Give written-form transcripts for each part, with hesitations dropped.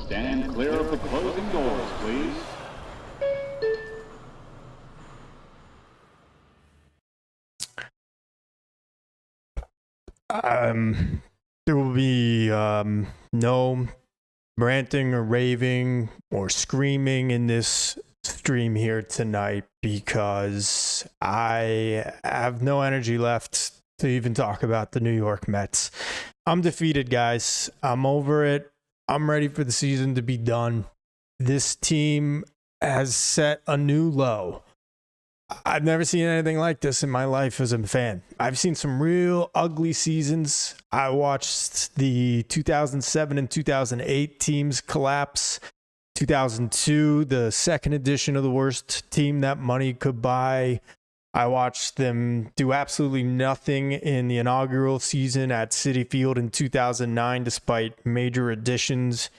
Stand clear of the closing doors, please. There will be no ranting or raving or screaming in this stream here tonight because I have no energy left to even talk about the New York Mets. I'm defeated, guys. I'm over it. I'm ready for the season to be done. This team has set a new low. I've never seen anything like this in my life as a fan. I've seen some real ugly seasons. I watched the 2007 and 2008 teams collapse. 2002, the second edition of the worst team that money could buy. I watched them do absolutely nothing in the inaugural season at Citi Field in 2009, despite major additions.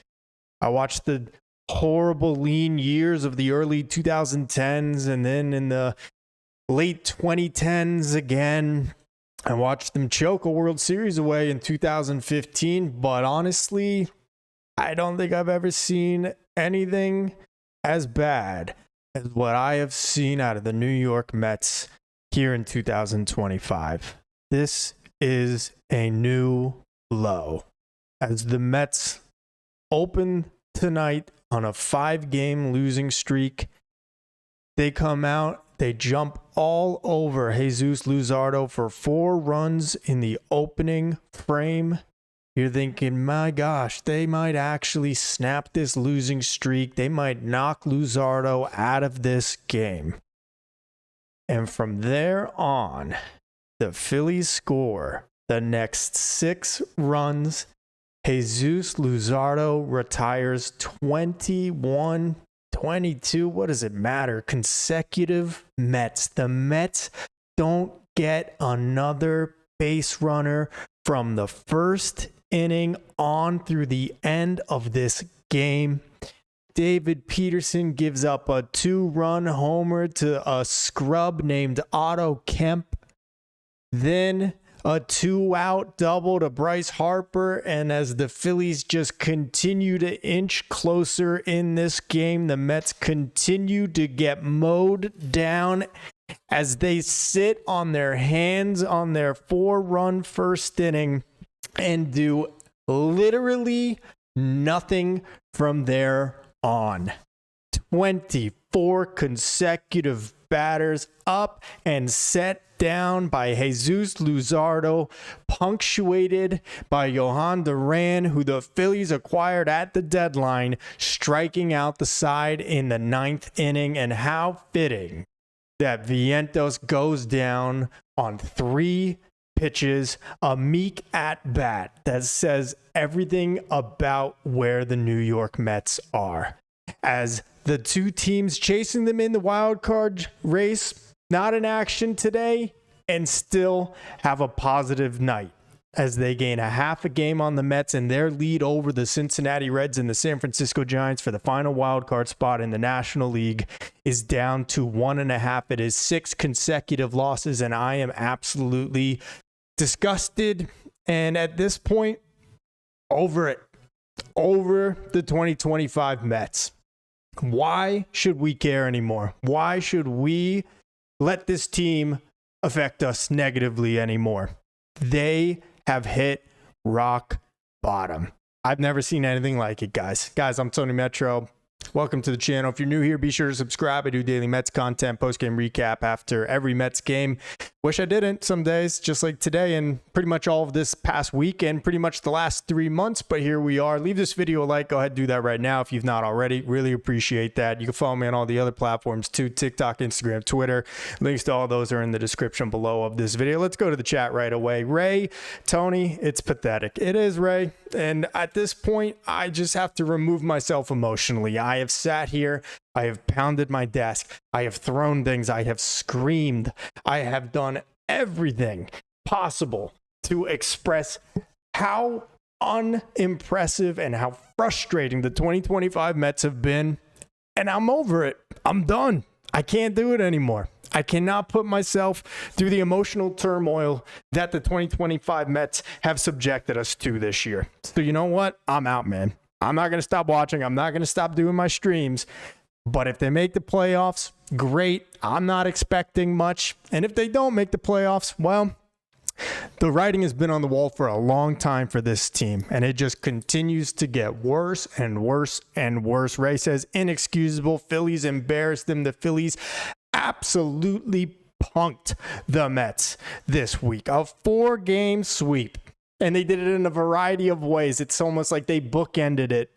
I watched the horrible lean years of the early 2010s, and then in the late 2010s again, I watched them choke a World Series away in 2015. But honestly, I don't think I've ever seen anything as bad as what I have seen out of the New York Mets here in 2025. This is a new low as the Mets open tonight on a 5-game losing streak. They come out, they jump all over Jesus Luzardo for 4 runs in the opening frame. You're thinking, my gosh, they might actually snap this losing streak. They might knock Luzardo out of this game. And from there on, the Phillies score the next 6 runs. Jesus Luzardo retires 21, 22, what does it matter? Consecutive Mets. The Mets don't get another base runner from the first inning on through the end of this game. David Peterson gives up a 2-run homer to a scrub named Otto Kemp. Then a 2-out double to Bryce Harper. And as the Phillies just continue to inch closer in this game, the Mets continue to get mowed down as they sit on their hands on their 4-run first inning and do literally nothing from there on. 24 consecutive batters up and set down by Jesus Luzardo, punctuated by Johan Duran, who the Phillies acquired at the deadline, striking out the side in the 9th inning. And how fitting that Vientos goes down on 3 pitches, a meek at bat that says everything about where the New York Mets are. As the 2 teams chasing them in the wild card race, not in action today, and still have a positive night as they gain a half a game on the Mets, and their lead over the Cincinnati Reds and the San Francisco Giants for the final wild card spot in the National League is down to 1.5. It is 6 consecutive losses, and I am absolutely disgusted, and at this point, over it. Over the 2025 Mets. Why should we care anymore? Why should we let this team affect us negatively anymore? They have hit rock bottom. I've never seen anything like it, guys. Guys, I'm Tony Metro. Welcome to the channel. If you're new here, be sure to subscribe. I do daily Mets content, post-game recap after every Mets game. Wish I didn't some days, just like today and pretty much all of this past week and pretty much the last 3 months, but here we are. Leave this video a like. Go ahead and do that right now if you've not already. Really appreciate that. You can follow me on all the other platforms too, TikTok, Instagram, Twitter. Links to all those are in the description below of this video. Let's go to the chat right away. Ray, Tony, it's pathetic. It is, Ray. And at this point, I just have to remove myself emotionally. I have sat here, I have pounded my desk, I have thrown things, I have screamed, I have done everything possible to express how unimpressive and how frustrating the 2025 Mets have been. And I'm over it. I'm done. I can't do it anymore. I cannot put myself through the emotional turmoil that the 2025 Mets have subjected us to this year. So you know what? I'm out, man. I'm not going to stop watching. I'm not going to stop doing my streams. But if they make the playoffs, great. I'm not expecting much. And if they don't make the playoffs, well, the writing has been on the wall for a long time for this team, and it just continues to get worse and worse and worse. Ray says, inexcusable. Phillies embarrassed them. The Phillies absolutely punked the Mets this week. A 4-game sweep. And they did it in a variety of ways. It's almost like they bookended it.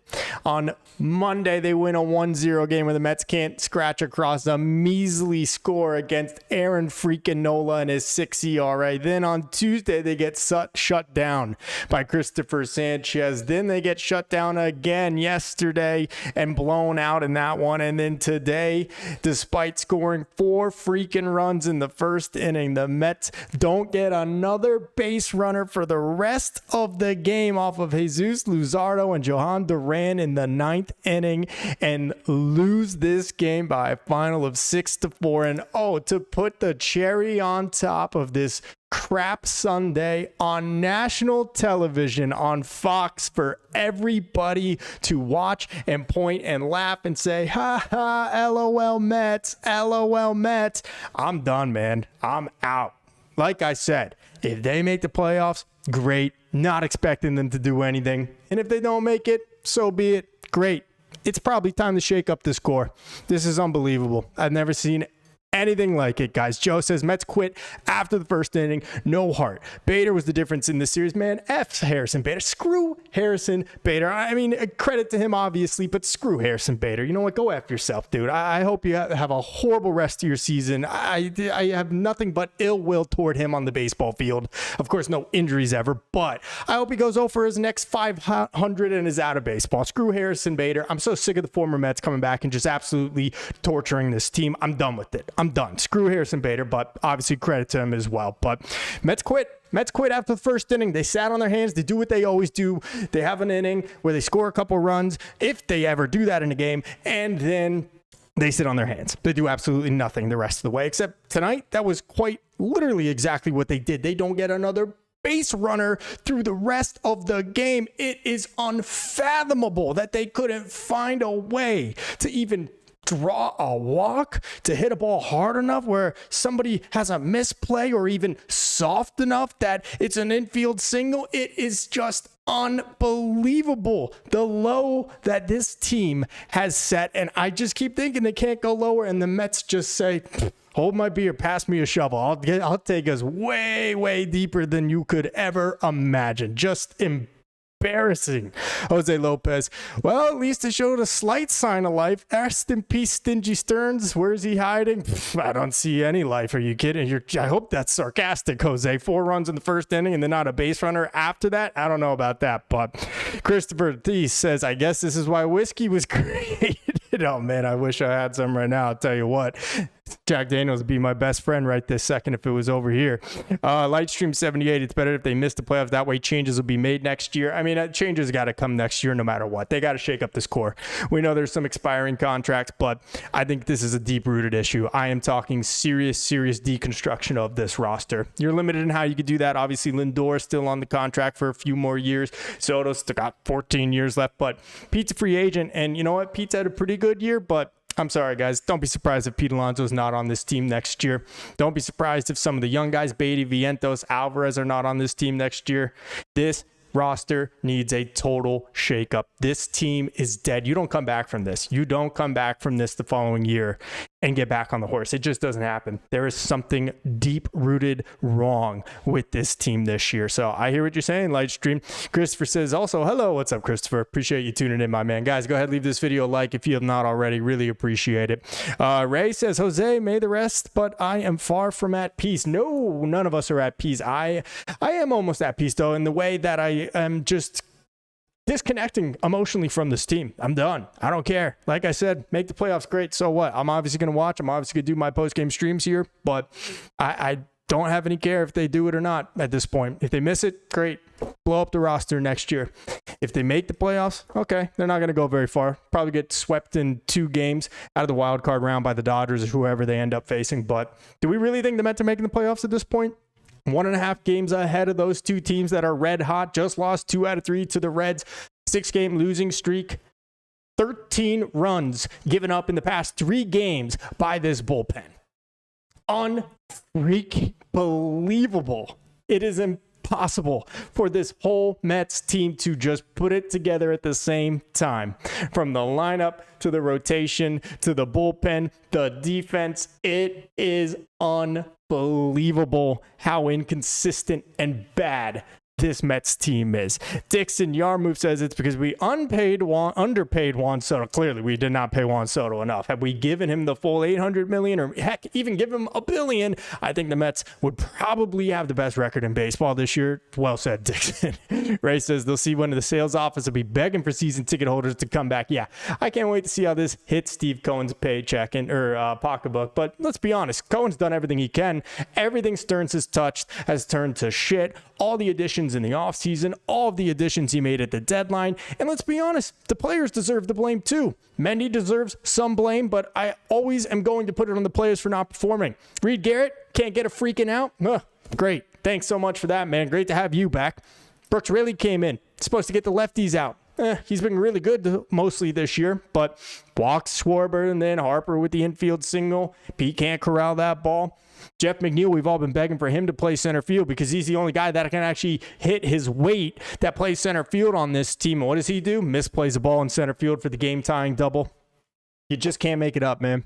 On Monday, they win a 1-0 game where the Mets can't scratch across a measly score against Aaron freaking Nola and his 6 ERA. Then on Tuesday, they get shut down by Christopher Sanchez. Then they get shut down again yesterday and blown out in that one. And then today, despite scoring 4 freaking runs in the first inning, the Mets don't get another base runner for the rest of the game off of Jesus Luzardo and Johan Duran in the 9th inning and lose this game by a final of 6-4. And to put the cherry on top of this crap Sunday on national television on Fox for everybody to watch and point and laugh and say, ha ha, LOL Mets, LOL Mets. I'm done, man. I'm out. Like I said, if they make the playoffs, great. Not expecting them to do anything. And if they don't make it, so be it. Great. It's probably time to shake up this core. This is unbelievable. I've never seen anything like it, guys. Joe says Mets quit after the first inning. No heart. Bader was the difference in this series, man. F Harrison Bader. Screw Harrison Bader. I mean, credit to him, obviously, but screw Harrison Bader. You know what? Go F yourself, dude. I hope you have a horrible rest of your season. I have nothing but ill will toward him on the baseball field. Of course, no injuries ever, but I hope he goes 0 for his next 500 and is out of baseball. Screw Harrison Bader. I'm so sick of the former Mets coming back and just absolutely torturing this team. I'm done with it. I'm done. Screw Harrison Bader, but obviously credit to him as well. But Mets quit. Mets quit after the first inning. They sat on their hands. They do what they always do. They have an inning where they score a couple runs, if they ever do that in a game, and then they sit on their hands. They do absolutely nothing the rest of the way, except tonight, that was quite literally exactly what they did. They don't get another base runner through the rest of the game. It is unfathomable that they couldn't find a way to even draw a walk, to hit a ball hard enough where somebody has a misplay, or even soft enough that it's an infield single. It is just unbelievable, the low that this team has set. And I just keep thinking they can't go lower, and the Mets just say, hold my beer, pass me a shovel. I'll take us way, way deeper than you could ever imagine. Just embarrassing. Jose Lopez. Well, at least it showed a slight sign of life. Rest in peace, Stingy Stearns. Where's he hiding? I don't see any life. Are you kidding? I hope that's sarcastic, Jose. 4 runs in the first inning and then not a base runner after that. I don't know about that, but Christopher Thies says, I guess this is why whiskey was created. Oh man, I wish I had some right now. I'll tell you what. Jack Daniels would be my best friend right this second if it was over here. Lightstream 78, it's better if they miss the playoffs. That way changes will be made next year. I mean, changes got to come next year no matter what. They got to shake up this core. We know there's some expiring contracts, but I think this is a deep-rooted issue. I am talking serious deconstruction of this roster. You're limited in how you could do that. Obviously, Lindor is still on the contract for a few more years. Soto's still got 14 years left, but Pete's a free agent, and you know what? Pete's had a pretty good year, but I'm sorry, guys. Don't be surprised if Pete Alonso's not on this team next year. Don't be surprised if some of the young guys, Beatty, Vientos, Alvarez, are not on this team next year. This roster needs a total shakeup. This team is dead. You don't come back from this. You don't come back from this the following year and get back on the horse. It just doesn't happen. There is something deep-rooted wrong with this team this year. So I hear what you're saying, Lightstream. Christopher says also, hello, what's up, Christopher? Appreciate you tuning in, my man. Guys, go ahead, leave this video a like if you have not already. Really appreciate it. Ray says, Jose, may the rest, but I am far from at peace. No, none of us are at peace. I am almost at peace, though, in the way that I am just disconnecting emotionally from this team. I'm done. I don't care. Like I said, make the playoffs, great. So what? I'm obviously going to watch. I'm obviously going to do my post-game streams here, but I don't have any care if they do it or not at this point. If they miss it, great. Blow up the roster next year. If they make the playoffs, okay, they're not going to go very far. Probably get swept in 2 games out of the wild card round by the Dodgers or whoever they end up facing. But do we really think the Mets are making the playoffs at this point? 1.5 games ahead of those 2 teams that are red hot. Just lost 2 out of 3 to the Reds. 6-game losing streak. 13 runs given up in the past 3 games by this bullpen. Unfreaking believable. It is impossible for this whole Mets team to just put it together at the same time. From the lineup to the rotation to the bullpen, the defense, it is unbelievable how inconsistent and bad this Mets team is. Dixon Yarmouth says it's because we underpaid Juan Soto. Clearly, we did not pay Juan Soto enough. Had we given him the full $800 million, or heck, even give him $1 billion, I think the Mets would probably have the best record in baseball this year. Well said, Dixon. Ray says they'll see when the sales office will be begging for season ticket holders to come back. Yeah, I can't wait to see how this hits Steve Cohen's paycheck or pocketbook. But let's be honest, Cohen's done everything he can. Everything Stearns has touched has turned to shit. All the additions in the offseason, all of the additions he made at the deadline. And let's be honest, the players deserve the blame too. Mendy deserves some blame, but I always am going to put it on the players for not performing. Reed Garrett can't get a freaking out. Great. Thanks so much for that, man. Great to have you back. Brooks really came in. Supposed to get the lefties out. He's been really good mostly this year, but walks Schwarber and then Harper with the infield single. Pete can't corral that ball. Jeff McNeil, we've all been begging for him to play center field because he's the only guy that can actually hit his weight that plays center field on this team. And what does he do? Misplays a ball in center field for the game-tying double. You just can't make it up, man.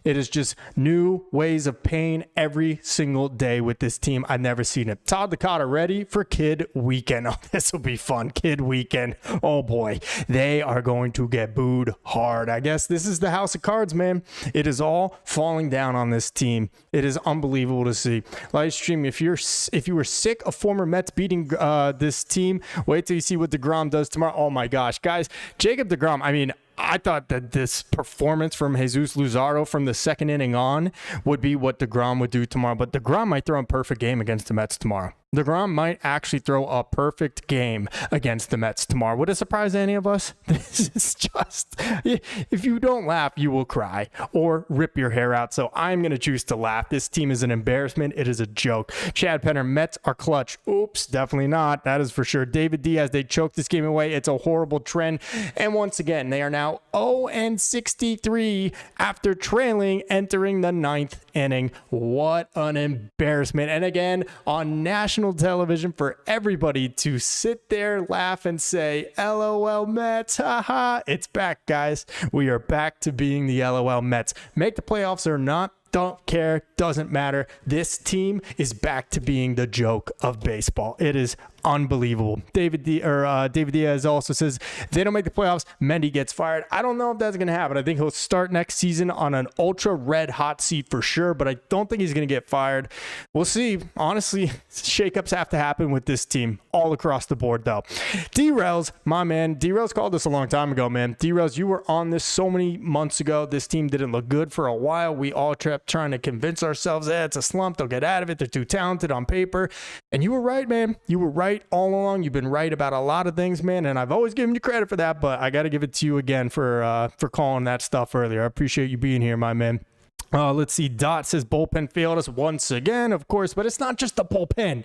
It is just new ways of pain every single day with this team. I've never seen it. Todd Licata ready for Kid Weekend. Oh, this will be fun. Kid Weekend. Oh, boy. They are going to get booed hard. I guess this is the house of cards, man. It is all falling down on this team. It is unbelievable to see. Livestream, if you were sick of former Mets beating this team, wait till you see what DeGrom does tomorrow. Oh, my gosh. Guys, Jacob DeGrom, I mean, I thought that this performance from Jesus Luzardo from the second inning on would be what DeGrom would do tomorrow. But DeGrom might throw a perfect game against the Mets tomorrow. DeGrom might actually throw a perfect game against the Mets tomorrow. Would it surprise any of us? This is just, if you don't laugh, you will cry or rip your hair out. So I'm going to choose to laugh. This team is an embarrassment. It is a joke. Chad Penner, Mets are clutch. Oops, definitely not. That is for sure. David Diaz, they choked this game away. It's a horrible trend. And once again, they are now 0-63 after trailing entering the 9th inning. What an embarrassment. And again, on national television for everybody to sit there, laugh, and say, LOL Mets, haha. It's back, guys. We are back to being the LOL Mets. Make the playoffs or not, don't care, doesn't matter. This team is back to being the joke of baseball. It is unbelievable. David Diaz also says they don't make the playoffs, Mendy gets fired. I don't know if that's going to happen. I think he'll start next season on an ultra red hot seat for sure, but I don't think he's going to get fired. We'll see. Honestly, shakeups have to happen with this team all across the board, though. D-Rails, my man. D-Rails called this a long time ago, man. D-Rails, you were on this so many months ago. This team didn't look good for a while. We all kept trying to convince ourselves that it's a slump. They'll get out of it. They're too talented on paper. And you were right, man. You were right all along. You've been right about a lot of things, man, and I've always given you credit for that, but I got to give it to you again for calling that stuff earlier. I appreciate you being here, my man. Let's see. Dot says bullpen failed us once again, of course, but it's not just the bullpen.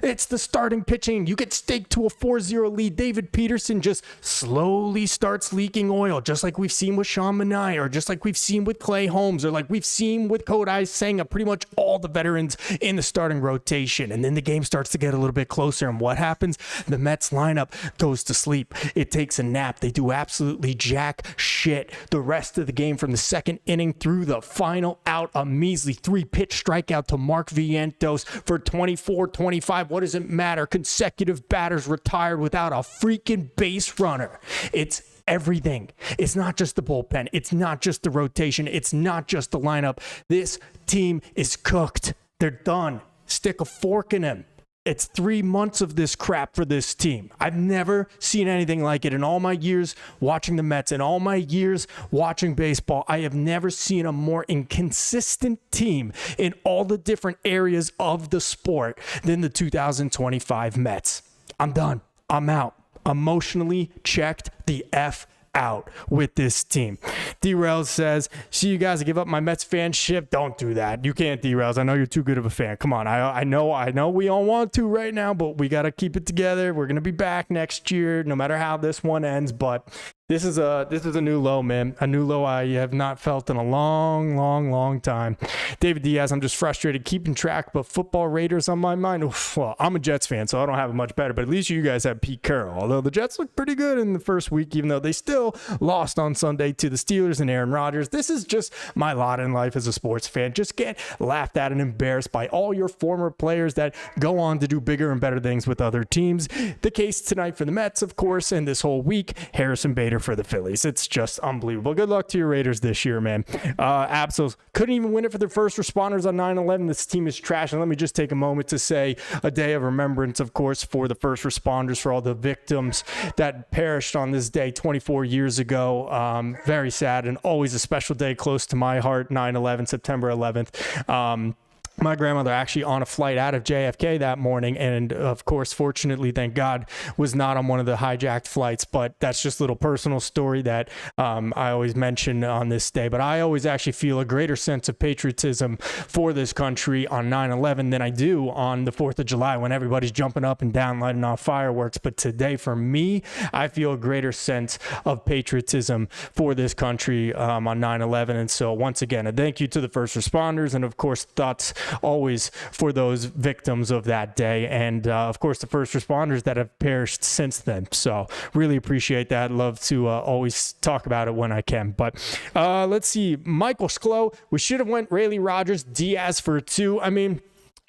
It's the starting pitching. You get staked to a 4-0 lead. David Peterson just slowly starts leaking oil, just like we've seen with Sean Manaea, or just like we've seen with Clay Holmes, or like we've seen with Kodai Senga, pretty much all the veterans in the starting rotation. And then the game starts to get a little bit closer, and what happens? The Mets lineup goes to sleep. It takes a nap. They do absolutely jack shit the rest of the game from the second inning through the final out, a measly 3-pitch strikeout to Mark Vientos for 24-25. What does it matter? Consecutive batters retired without a freaking base runner. It's everything. It's not just the bullpen. It's not just the rotation. It's not just the lineup. This team is cooked. They're done. Stick a fork in them. It's 3 months of this crap for this team. I've never seen anything like it in all my years watching the Mets, in all my years watching baseball. I have never seen a more inconsistent team in all the different areas of the sport than the 2025 Mets. I'm done. I'm out. Emotionally checked the F out with this team. D-Rails says, see you guys, I give up my Mets fanship. Don't do that. You can't, D-Rails. I know you're too good of a fan. Come on. I know we all want to right now, but we got to keep it together. We're going to be back next year, no matter how this one ends. But this is a new low, man. A new low I have not felt in a long time. David Diaz, I'm just frustrated keeping track, but football Raiders on my mind. Oof, well, I'm a Jets fan, so I don't have it much better, but at least you guys have Pete Carroll. Although the Jets look pretty good in the first week, even though they still lost on Sunday to the Steelers and Aaron Rodgers. This is just my lot in life as a sports fan. Just get laughed at and embarrassed by all your former players that go on to do bigger and better things with other teams. The case tonight for the Mets, of course, and this whole week, Harrison Bader for the Phillies. It's just unbelievable. Good luck to your Raiders this year, man. Absols couldn't even win it for their first responders on 9/11. This team is trash. And let me just take a moment to say a day of remembrance, of course, for the first responders, for all the victims that perished on this day 24 years ago. Very sad and always a special day close to my heart, 9/11, September 11th. My grandmother actually on a flight out of JFK that morning, and of course, fortunately, thank God, was not on one of the hijacked flights. But that's just a little personal story that I always mention on this day. But I always actually feel a greater sense of patriotism for this country on 9/11 than I do on the 4th of July when everybody's jumping up and down, lighting off fireworks. But today, for me, I feel a greater sense of patriotism for this country on 9/11. And so, once again, a thank you to the first responders, and of course, thoughts always for those victims of that day, and of course the first responders that have perished since then. So really appreciate that. Love to always talk about it when I can. But let's see, Michael Sklo, we should have went Rayleigh Rodgers, Diaz for 2. I mean,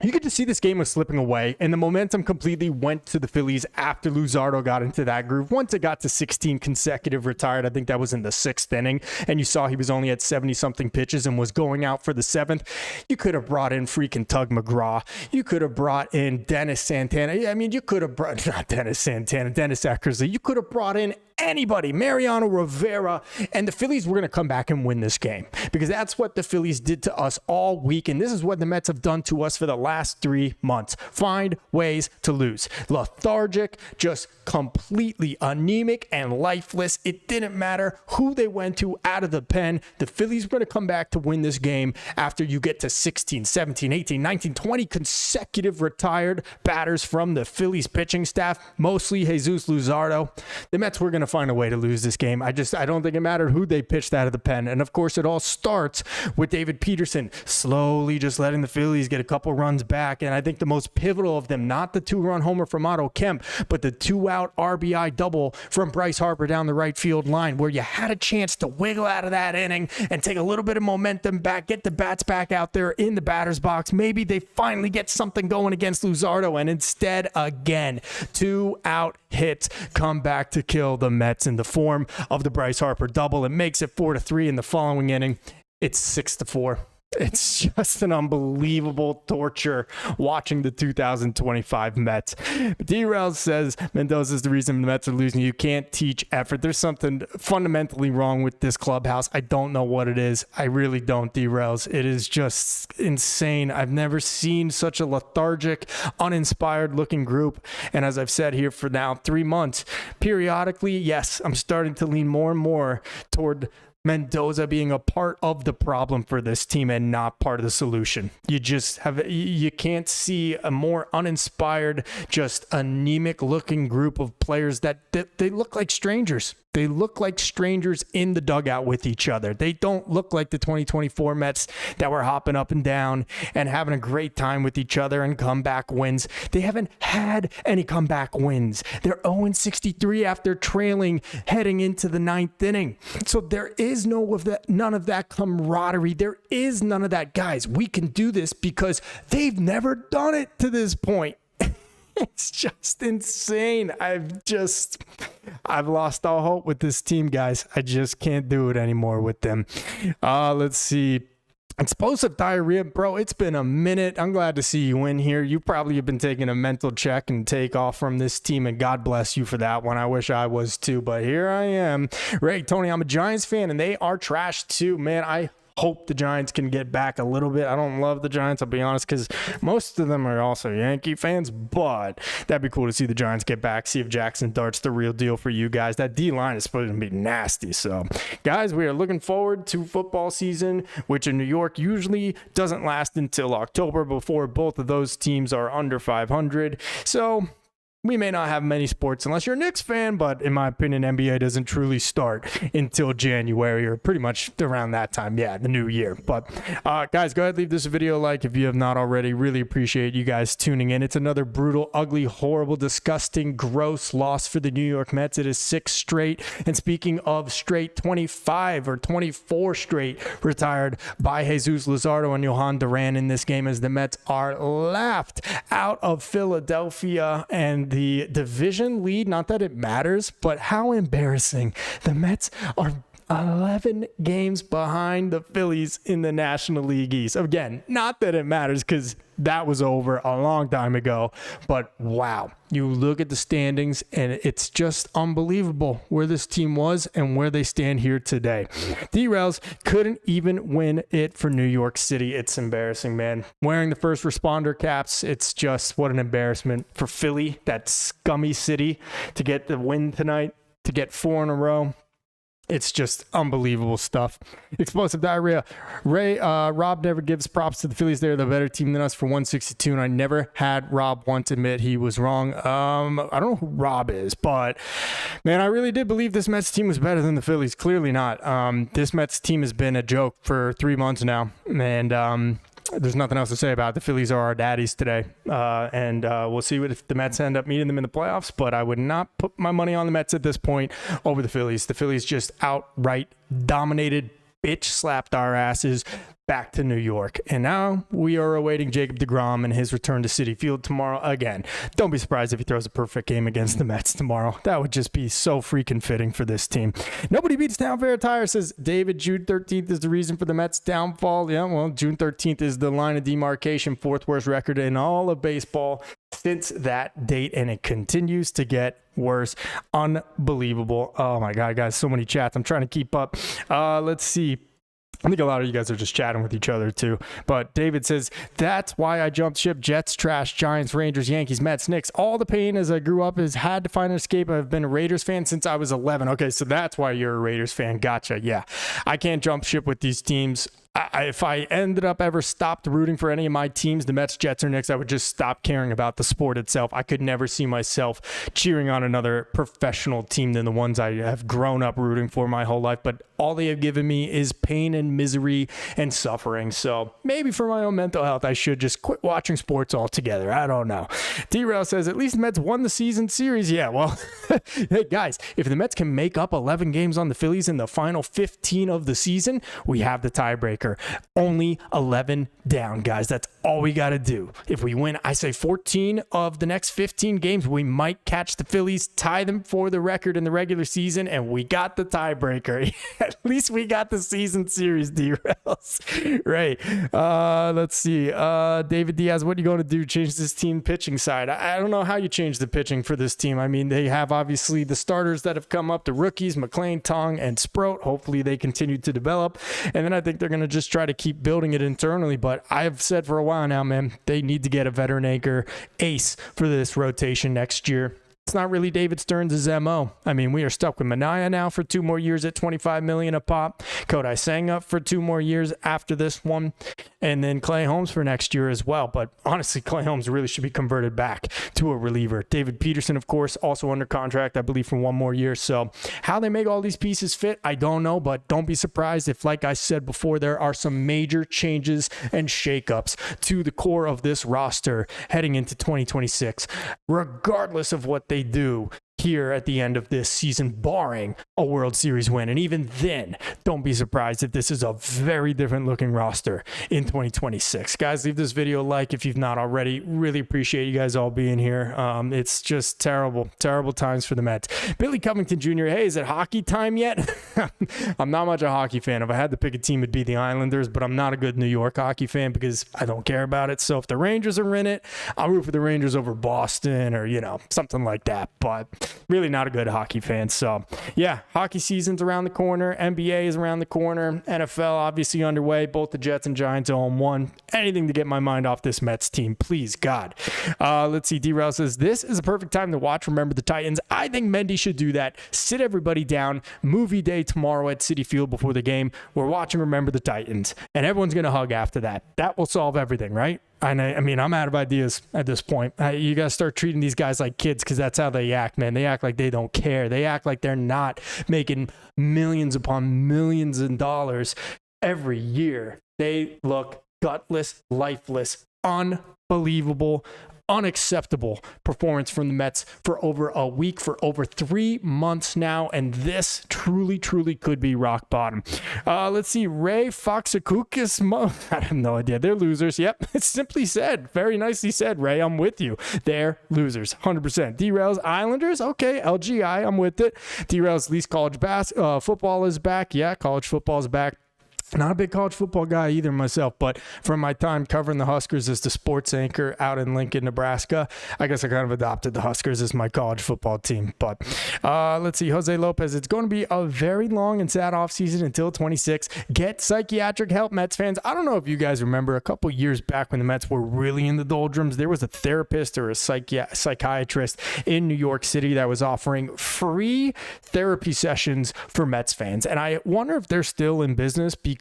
you could just see this game was slipping away, and the momentum completely went to the Phillies after Luzardo got into that groove. Once it got to 16 consecutive retired, I think that was in the 6th inning, and you saw he was only at 70-something pitches and was going out for the 7th. You could have brought in freaking Tug McGraw. You could have brought in Dennis Santana. I mean, you could have brought, not Dennis Santana, Dennis Eckersley. You could have brought in anybody, Mariano Rivera, and the Phillies were going to come back and win this game because that's what the Phillies did to us all week, and this is what the Mets have done to us for the last 3 months. Find ways to lose. Lethargic, just completely anemic and lifeless. It didn't matter who they went to out of the pen. The Phillies were going to come back to win this game after you get to 16, 17, 18, 19, 20 consecutive retired batters from the Phillies pitching staff, mostly Jesus Luzardo. The Mets were going to find a way to lose this game. I don't think it mattered who they pitched out of the pen. And of course, it all starts with David Peterson slowly just letting the Phillies get a couple runs back. And I think the most pivotal of them, not the 2-run homer from Otto Kemp, but the 2-out RBI double from Bryce Harper down the right field line, where you had a chance to wiggle out of that inning and take a little bit of momentum back, get the bats back out there in the batter's box. Maybe they finally get something going against Luzardo, and instead, again, 2-out hits come back to kill the Mets in the form of the Bryce Harper double. It makes it 4-3 in the following inning. It's 6-4. It's just an unbelievable torture watching the 2025 Mets. D-Rail says Mendoza's the reason the Mets are losing. You can't teach effort. There's something fundamentally wrong with this clubhouse. I don't know what it is. I really don't, D-Rails. It is just insane. I've never seen such a lethargic, uninspired looking group. And as I've said here for now 3 months, periodically, yes, I'm starting to lean more and more toward Mendoza being a part of the problem for this team and not part of the solution. You can't see a more uninspired, just anemic looking group of players that they look like strangers. They look like strangers in the dugout with each other. They don't look like the 2024 Mets that were hopping up and down and having a great time with each other and comeback wins. They haven't had any comeback wins. They're 0-63 after trailing heading into the 9th inning. So there is none of that camaraderie. There is none of that, guys. We can do this because they've never done it to this point. It's just insane. I've lost all hope with this team, guys. I just can't do it anymore with them. Let's see. Explosive diarrhea, bro. It's been a minute. I'm glad to see you in here. You probably have been taking a mental check and take off from this team, and God bless you for that one. I wish I was too, but here I am. Ray, Tony, I'm a Giants fan, and they are trash too, man. I hope the Giants can get back a little bit. I don't love the Giants, I'll be honest, because most of them are also Yankee fans, but that'd be cool to see the Giants get back, see if Jackson Dart's the real deal for you guys. That D-line is supposed to be nasty. So, guys, we are looking forward to football season, which in New York usually doesn't last until October before both of those teams are under 500. So, we may not have many sports unless you're a Knicks fan, but in my opinion, NBA doesn't truly start until January or pretty much around that time. Yeah, the new year. But guys, go ahead, leave this video a like if you have not already. Really appreciate you guys tuning in. It's another brutal, ugly, horrible, disgusting, gross loss for the New York Mets. It is 6 straight. And speaking of straight, 25 or 24 straight retired by Jesus Luzardo and Johan Duran in this game as the Mets are laughed out of Philadelphia and the division lead. Not that it matters, but how embarrassing. The Mets are 11 games behind the Phillies in the National League East. Again, not that it matters because that was over a long time ago, but wow. You look at the standings and it's just unbelievable where this team was and where they stand here today. D-Rails couldn't even win it for New York City. It's embarrassing, man. Wearing the first responder caps, it's just what an embarrassment for Philly, that scummy city, to get the win tonight, to get 4 in a row. It's just unbelievable stuff. Explosive diarrhea. Rob never gives props to the Phillies. They're the better team than us for 162, and I never had Rob once admit he was wrong. I don't know who Rob is, but man, I really did believe this Mets team was better than the Phillies. Clearly not. This Mets team has been a joke for 3 months now, and there's nothing else to say about it. The Phillies are our daddies today, and we'll see if the Mets end up meeting them in the playoffs, but I would not put my money on the Mets at this point over the Phillies. The Phillies just outright dominated, bitch slapped our asses back to New York. And now we are awaiting Jacob deGrom and his return to Citi Field tomorrow again. Don't be surprised if he throws a perfect game against the Mets tomorrow. That would just be so freaking fitting for this team. Nobody beats Town Fair Tire, says David. June 13th is the reason for the Mets' downfall. Yeah, well, June 13th is the line of demarcation, 4th worst record in all of baseball since that date, and it continues to get worse. Unbelievable. Oh my God, guys, so many chats. I'm trying to keep up. Let's see. I think a lot of you guys are just chatting with each other too. But David says, that's why I jumped ship. Jets, trash, Giants, Rangers, Yankees, Mets, Knicks. All the pain as I grew up has had to find an escape. I've been a Raiders fan since I was 11. Okay, so that's why you're a Raiders fan. Gotcha. Yeah. I can't jump ship with these teams. If I ended up ever stopped rooting for any of my teams, the Mets, Jets, or Knicks, I would just stop caring about the sport itself. I could never see myself cheering on another professional team than the ones I have grown up rooting for my whole life. But all they have given me is pain and misery and suffering. So maybe for my own mental health, I should just quit watching sports altogether. I don't know. D-Rail says, at least the Mets won the season series. Yeah, well, hey, guys, if the Mets can make up 11 games on the Phillies in the final 15 of the season, we have the tiebreaker. Only 11 down, guys. That's all we got to do. If we win, I say 14 of the next 15 games, we might catch the Phillies, tie them for the record in the regular season, and we got the tiebreaker. At least we got the season series, D-Rails. Right. Let's see. David Diaz, what are you going to do? Change this team pitching side? I don't know how you change the pitching for this team. I mean, they have obviously the starters that have come up, the rookies, McClain, Tong, and Sproat. Hopefully they continue to develop. And then I think they're going to just try to keep building it internally. But I've said for a while now, man, they need to get a veteran anchor ace for this rotation next year. It's not really David Stearns' MO. I mean, we are stuck with Manaea now for 2 more years at $25 million a pop. Kodai Senga for 2 more years after this one. And then Clay Holmes for next year as well. But honestly, Clay Holmes really should be converted back to a reliever. David Peterson, of course, also under contract, I believe, for 1 more year. So how they make all these pieces fit, I don't know. But don't be surprised if, like I said before, there are some major changes and shakeups to the core of this roster heading into 2026, regardless of what they do here at the end of this season, barring a World Series win. And even then, don't be surprised if this is a very different looking roster in 2026. Guys, leave this video a like if you've not already. Really appreciate you guys all being here. It's just terrible times for the Mets. Billy Covington Jr., hey, is it hockey time yet? I'm not much a hockey fan. If I had to pick a team, it'd be the Islanders, but I'm not a good New York hockey fan because I don't care about it. So if the Rangers are in it, I'll root for the Rangers over Boston or, something like that. But really not a good hockey fan. So, yeah, hockey season's around the corner. NBA is around the corner. NFL obviously underway. Both the Jets and Giants 0-1. Anything to get my mind off this Mets team, please, God. Let's see. D-Rail says, this is a perfect time to watch Remember the Titans. I think Mendy should do that. Sit everybody down. Movie day tomorrow at Citi Field before the game. We're watching Remember the Titans. And everyone's going to hug after that. That will solve everything, right? And I mean, I'm out of ideas at this point. You got to start treating these guys like kids because that's how they act, man. They act like they don't care. They act like they're not making millions upon millions of dollars every year. They look gutless, lifeless, unbelievable, unacceptable performance from the Mets for over a week, for over 3 months now, and this truly could be rock bottom. Let's see, Ray Foxakukis, I have no idea. They're losers. Yep, it's simply said. Very nicely said, Ray. I'm with you. They're losers, 100%. D-Rail's Islanders, okay, LGI, I'm with it. D-Rail's at least college football is back. Yeah, college football is back. Not a big college football guy either myself, but from my time covering the Huskers as the sports anchor out in Lincoln, Nebraska, I guess I kind of adopted the Huskers as my college football team. But let's see, Jose Lopez, it's going to be a very long and sad offseason until 26. Get psychiatric help, Mets fans. I don't know if you guys remember a couple years back when the Mets were really in the doldrums, there was a therapist or a psychiatrist in New York City that was offering free therapy sessions for Mets fans. And I wonder if they're still in business because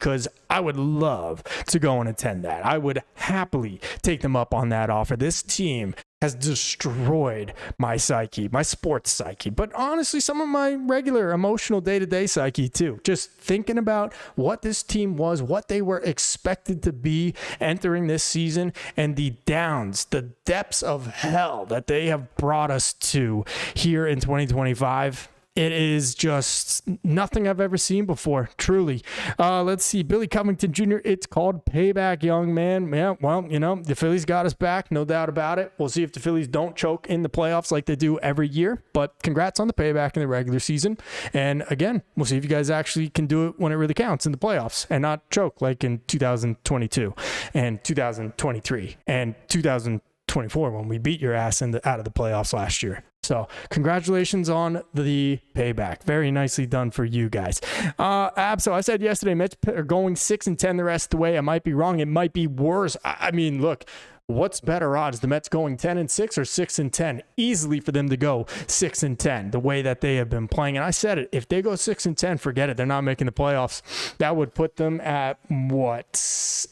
I would love to go and attend that. I would happily take them up on that offer. This team has destroyed my psyche, my sports psyche, but honestly, some of my regular emotional day-to-day psyche too. Just thinking about what this team was, what they were expected to be entering this season, and the downs, the depths of hell that they have brought us to here in 2025. It is just nothing I've ever seen before, truly. Let's see. Billy Covington Jr., it's called payback, young man. Yeah, well, you know, the Phillies got us back, no doubt about it. We'll see if the Phillies don't choke in the playoffs like they do every year. But congrats on the payback in the regular season. And again, we'll see if you guys actually can do it when it really counts in the playoffs and not choke like in 2022 and 2023 and 2024 when we beat your ass out of the playoffs last year. So congratulations on the payback. Very nicely done for you guys. So I said yesterday, Mets are going 6-10 the rest of the way. I might be wrong. It might be worse. I mean, look, what's better odds? The Mets going 10-6 or 6-10? Easily for them to go 6-10, the way that they have been playing. And I said it, if they go 6-10, forget it. They're not making the playoffs. That would put them at what,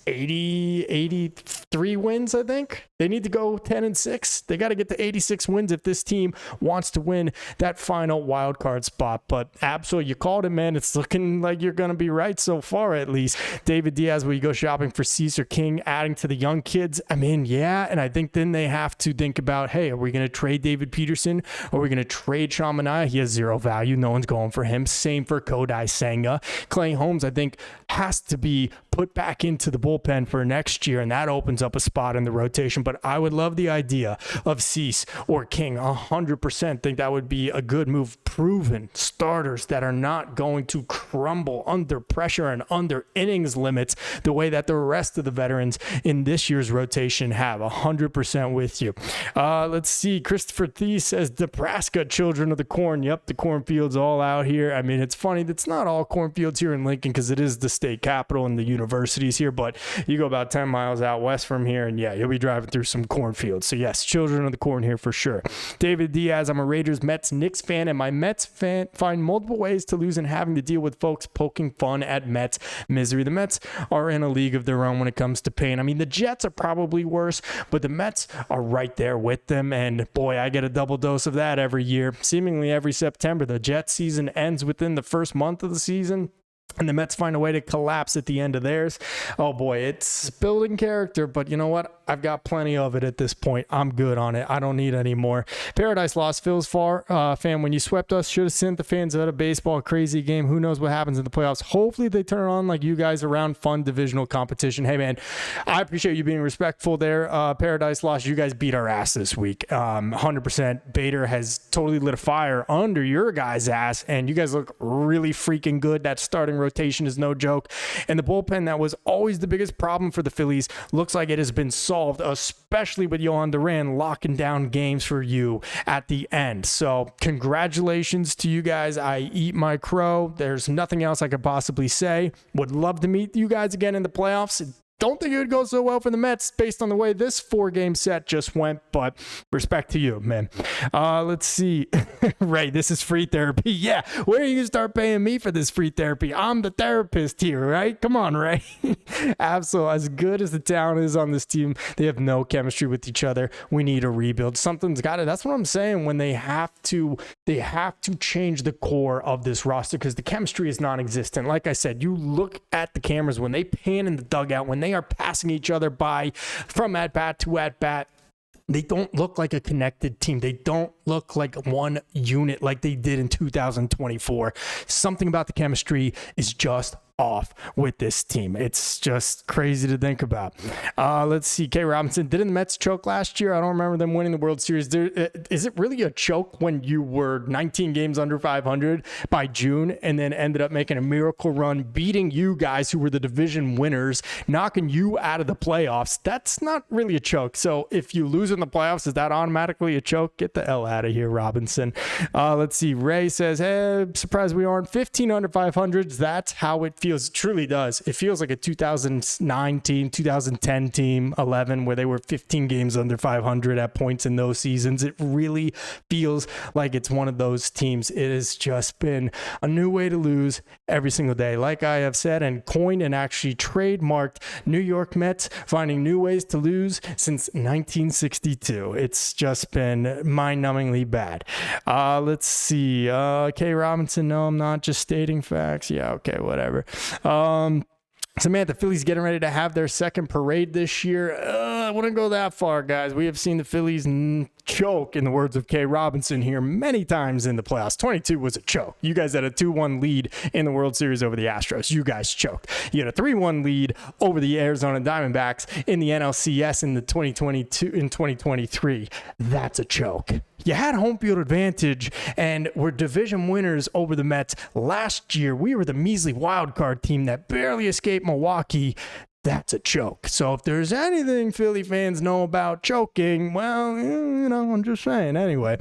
83 wins, I think? They need to go 10-6. They got to get to 86 wins if this team wants to win that final wild card spot. But Absol, you called it, man. It's looking like you're going to be right so far, at least. David Diaz, will you go shopping for Cesar King, adding to the young kids? I mean, yeah, and I think then they have to think about, hey, are we going to trade David Peterson? Or are we going to trade Sean Manaea? He has zero value. No one's going for him. Same for Kodai Senga. Clay Holmes, I think, has to be put back into the bullpen for next year, and that opens up a spot in the rotation. But I would love the idea of Cease or King. 100% think that would be a good move. Proven starters that are not going to crumble under pressure and under innings limits the way that the rest of the veterans in this year's rotation have. 100% with you. Let's see. Christopher Thie says, Nebraska, children of the corn. Yep, the cornfields all out here. I mean, it's funny. It's not all cornfields here in Lincoln because it is the state capital and the universities here, but you go about 10 miles out west from here, and yeah, you'll be driving through some cornfields. So yes, children of the corn here for sure. David Diaz, I'm a Raiders, Mets, Knicks fan, and my Mets fan find multiple ways to lose and having to deal with folks poking fun at Mets misery. The Mets are in a league of their own when it comes to pain. I mean, the Jets are probably worse, but the Mets are right there with them, and boy, I get a double dose of that every year. Seemingly every September, the Jets season ends within the first month of the season, and the Mets find a way to collapse at the end of theirs. Oh boy, it's building character, but you know what? I've got plenty of it at this point. I'm good on it. I don't need any more. Paradise Lost, Phil's fan, when you swept us, should have sent the fans out of baseball. Crazy game. Who knows what happens in the playoffs? Hopefully they turn on like you guys around fun divisional competition. Hey man, I appreciate you being respectful there. Paradise Lost, you guys beat our ass this week. 100%. Bader has totally lit a fire under your guys' ass, and you guys look really freaking good. That starting rotation is no joke. And the bullpen, that was always the biggest problem for the Phillies, looks like it has been solved, especially with Yohan Duran locking down games for you at the end. So congratulations to you guys. I eat my crow. There's nothing else I could possibly say. Would love to meet you guys again in the playoffs. Don't think it would go so well for the Mets based on the way this 4-game set just went, but respect to you, man. Let's see. Ray, this is free therapy. Yeah, where are you going to start paying me for this free therapy? I'm the therapist here, right? Come on, Ray. Absolutely. As good as the talent is on this team, they have no chemistry with each other. We need a rebuild. Something's got to. That's what I'm saying when they have to change the core of this roster because the chemistry is non-existent. Like I said, you look at the cameras when they pan in the dugout, when they are passing each other by from at bat to at bat. They don't look like a connected team. They don't look like one unit like they did in 2024. Something about the chemistry is just off with this team. It's just crazy to think about. Let's see. K. Robinson, didn't the Mets choke last year? I don't remember them winning the World Series. Is it really a choke when you were 19 games under 500 by June and then ended up making a miracle run, beating you guys who were the division winners, knocking you out of the playoffs? That's not really a choke. So if you lose in the playoffs, is that automatically a choke? Get the hell out of here, Robinson. Let's see. Ray says, hey, surprised we aren't 15 under 500s. That's how it feels. It truly does. It feels like a 2009 team, 2010 team, 11, where they were 15 games under 500 at points in those seasons. It really feels like it's one of those teams. It has just been a new way to lose every single day. Like I have said and coined and actually trademarked, New York Mets finding new ways to lose since 1962. It's just been mind-numbingly bad. Let's see. K. Robinson, no, I'm not just stating facts. Yeah, okay, whatever. Samantha, Phillies getting ready to have their second parade this year. I wouldn't go that far, guys. We have seen the Phillies choke, in the words of K. Robinson here, many times in the playoffs. 22 was a choke. You guys had a 2-1 lead in the World Series over the Astros. You guys choked. You had a 3-1 lead over the Arizona Diamondbacks in the NLCS in 2023. That's a choke. You had home field advantage and were division winners over the Mets. Last year, we were the measly wild card team that barely escaped Milwaukee. That's a choke. So if there's anything Philly fans know about choking, well, you know, I'm just saying. Anyway,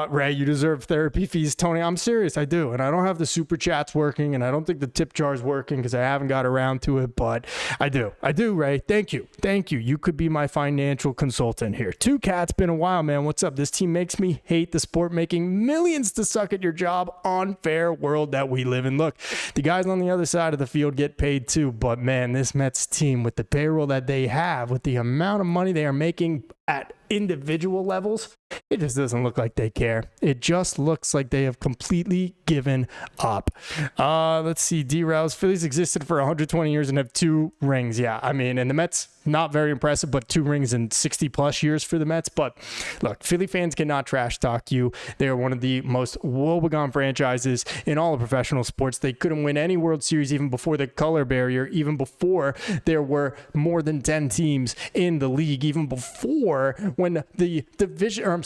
Ray, you deserve therapy fees. Tony, I'm serious. I do. And I don't have the super chats working, and I don't think the tip jar is working because I haven't got around to it, but I do. I do, Ray. Thank you. Thank you. You could be my financial consultant here. Two Cats, been a while, man. What's up? This team makes me hate the sport, making millions to suck at your job. Unfair world that we live in. Look, the guys on the other side of the field get paid too, but man, this Mets team with the payroll that they have, with the amount of money they are making at individual levels, it just doesn't look like they care. It just looks like they have completely given up. Let's see. D-Rouse, Phillies existed for 120 years and have 2 rings. Yeah, I mean, and the Mets, not very impressive, but 2 rings in 60 plus years for the Mets. But look, Philly fans cannot trash talk you. They are one of the most woebegone franchises in all of professional sports. They couldn't win any World Series even before the color barrier, even before there were more than 10 teams in the league, even before when the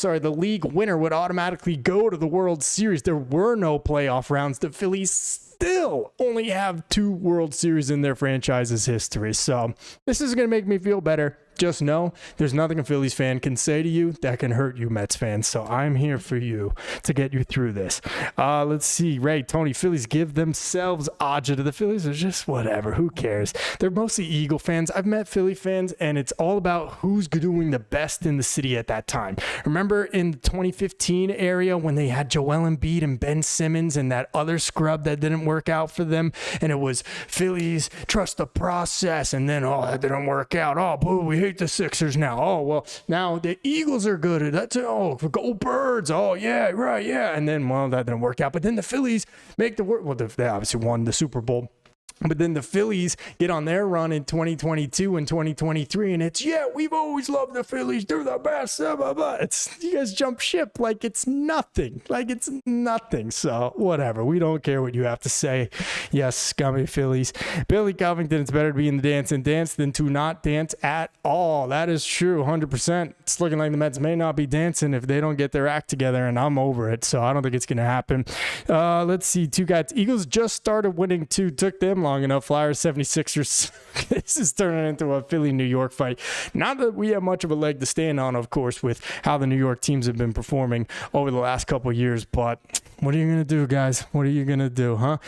the league winner would automatically go to the World Series. There were no playoff rounds. The Phillies still only have 2 World Series in their franchise's history. So this is going to make me feel better. Just know there's nothing a Phillies fan can say to you that can hurt you, Mets fans. So I'm here for you to get you through this. Let's see. Ray, Tony, Phillies give themselves Aja to the Phillies. Or just whatever. Who cares? They're mostly Eagle fans. I've met Philly fans, and it's all about who's doing the best in the city at that time. Remember in the 2015 area when they had Joel Embiid and Ben Simmons and that other scrub that didn't work out for them? And it was Phillies, trust the process. And then, oh, that didn't work out. Oh, boo, we hate the Sixers now. Oh, well, now the Eagles are good. That's oh, go Birds. Oh, yeah, right, yeah. And then, well, that didn't work out. But then the Phillies make the work. Well, they obviously won the Super Bowl But then the Phillies get on their run in 2022 and 2023, and it's, yeah, we've always loved the Phillies. They're the best. Blah, blah, blah. You guys jump ship like it's nothing. Like it's nothing. So whatever. We don't care what you have to say. Yes, scummy Phillies. Billy Covington, it's better to be in the dance and dance than to not dance at all. That is true, 100%. It's looking like the Mets may not be dancing if they don't get their act together, and I'm over it. So I don't think it's going to happen. Let's see. Two guys. Eagles just started winning two. Took them long enough. Flyers, 76ers. This is turning into a Philly-New York fight. Not that we have much of a leg to stand on, of course, with how the New York teams have been performing over the last couple of years, but what are you going to do, guys? What are you going to do, huh?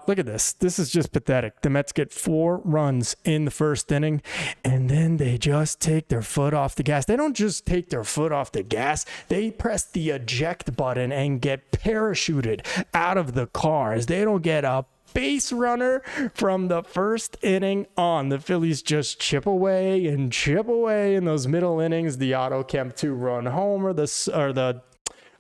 Look at this. This is just pathetic. The Mets get 4 runs in the first inning, and then they just take their foot off the gas. They don't just take their foot off the gas. They press the eject button and get parachuted out of the cars. They don't get a base runner from the first inning on. The Phillies just chip away in those middle innings. The Otto Kemp 2-run homer, the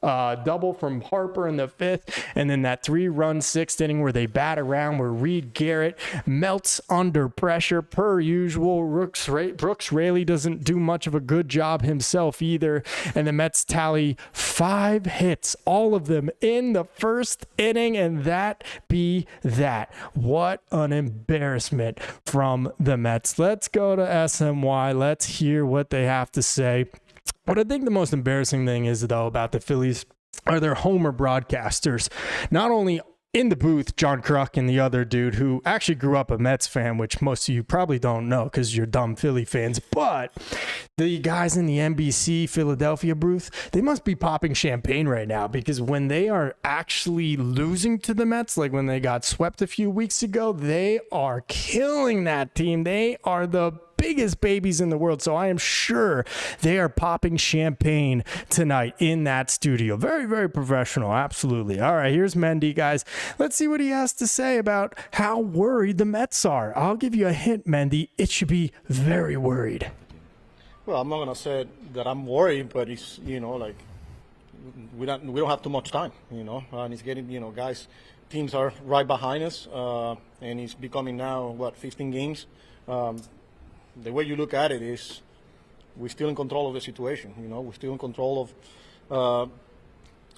double from Harper in the 5th, and then that 3-run 6th inning where they bat around where Reed Garrett melts under pressure per usual. Brooks Raley doesn't do much of a good job himself either, and the Mets tally 5 hits, all of them in the first inning, and that be that. What an embarrassment from the Mets. Let's go to SMY. Let's hear what they have to say. What I think the most embarrassing thing is, though, about the Phillies are their homer broadcasters. Not only in the booth, John Kruk and the other dude who actually grew up a Mets fan, which most of you probably don't know because you're dumb Philly fans, but the guys in the NBC Philadelphia booth, they must be popping champagne right now because when they are actually losing to the Mets, like when they got swept a few weeks ago, they are killing that team. They are the biggest babies in the world, so I am sure they are popping champagne tonight in that studio. Very, very professional, absolutely. All right, here's Mendy, guys. Let's see what he has to say about how worried the Mets are. I'll give you a hint, Mendy. It should be very worried. Well, I'm not gonna say that I'm worried, but it's, like we don't have too much time, and it's getting, guys, teams are right behind us, and it's becoming now 15 games. The way you look at it is we're still in control of the situation. We're still in control of